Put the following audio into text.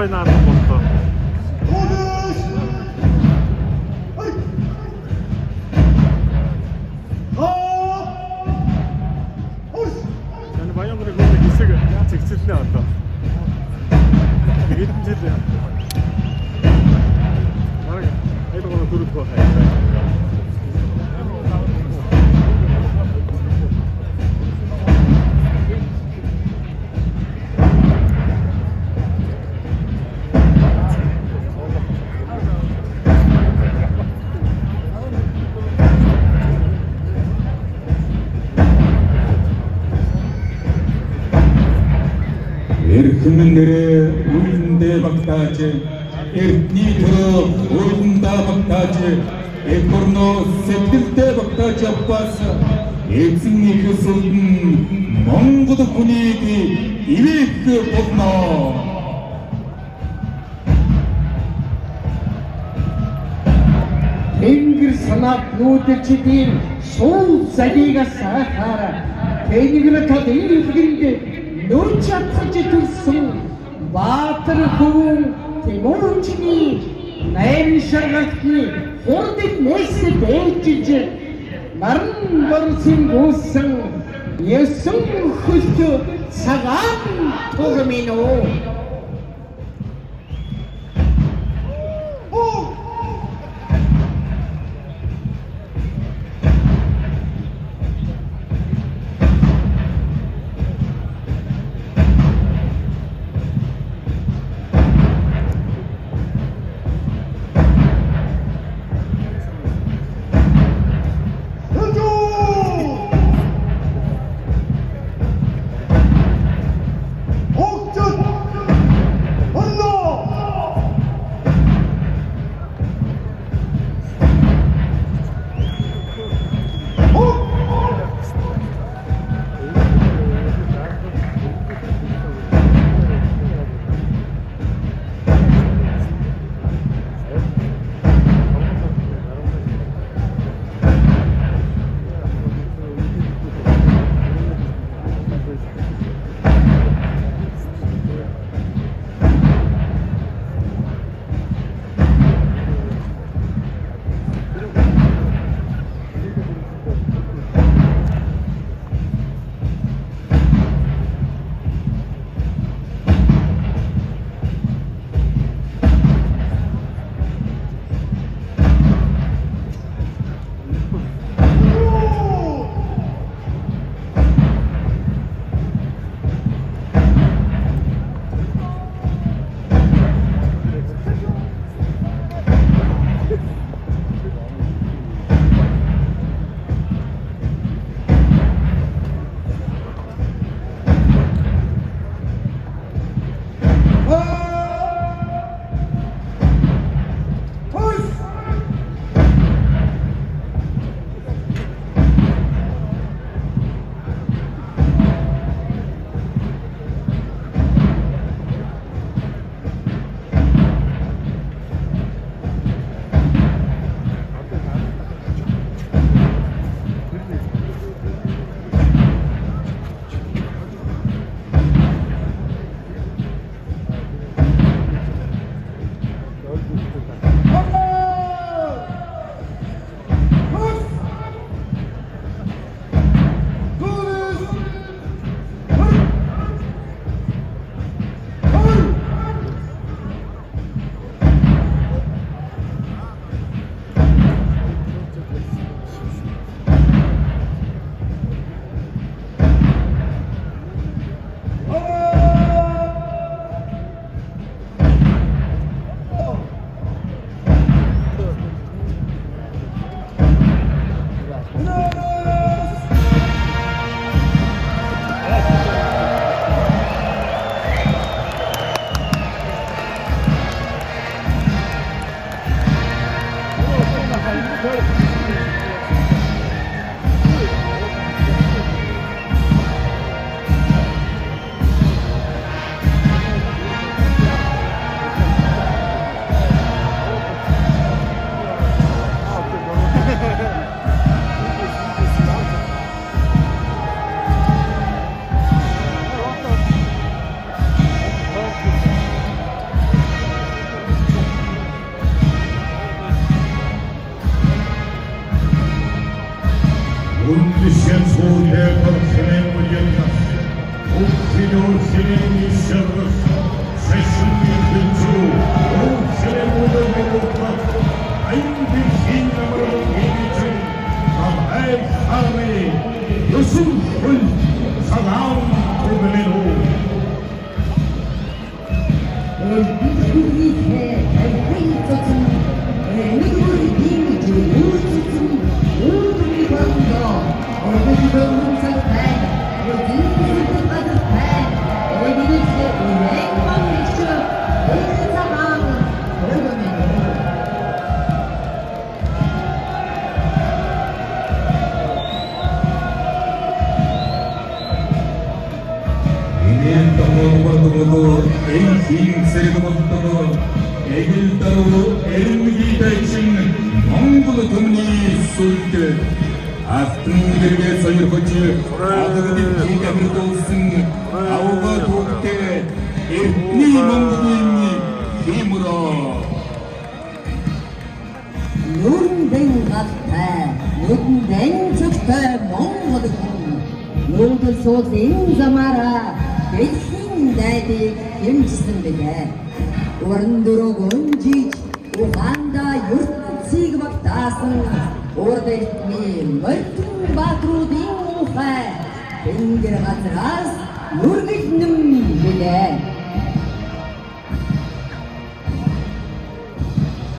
Ukrayna'nın motto. Yani bayan bunu böyle gitse çıksın ne hatta. Gitmeyecek de. Var ya, hep ona durup bakayım. Erkmenlere oyunda baktacı, erkni turu oyunda baktacı, ekorno septilde baktacı yapası, etsin ekosundun Mongodu kuniydi ilikli bozma. Тенгир санаап нүүдэлчдийн суул загига саахаараа тэнгэр кадын илгэндэ нөөч чадхаж төрсөн Баатар хөвөн Тэмүрчний найр шаргалтны хурдыг нээсэ бэлжиж наран борсын гүйсэн Есүн хөлт цагаан тугминөө Düşen soğuya korkunen uyanmaz. Okşine okşine işarız. Sesin yıkıcı. Okşine muda bulutlar. Ayın bir şey namırın geleceği. Kalay sarmayı. Yusuf kul. Salam kurbanı. En kimsenin mutluluğu, egil taruğu, erimgi için Mongol tümni sultü. Astın birge sayır koçu, adı bir kitabı olsun, avga doğukte, etni Mongol'u kimura. Nurden gafta, nurden çokta Mongol'un. Yolda soğuzun zamara, geçsin dedi kimcisin bile. Orundurugun ciç, uğanda yurt sig baktasın. Orada etmi mırtın batrudin uğa. Pengir hatras, nur güçnüm bile.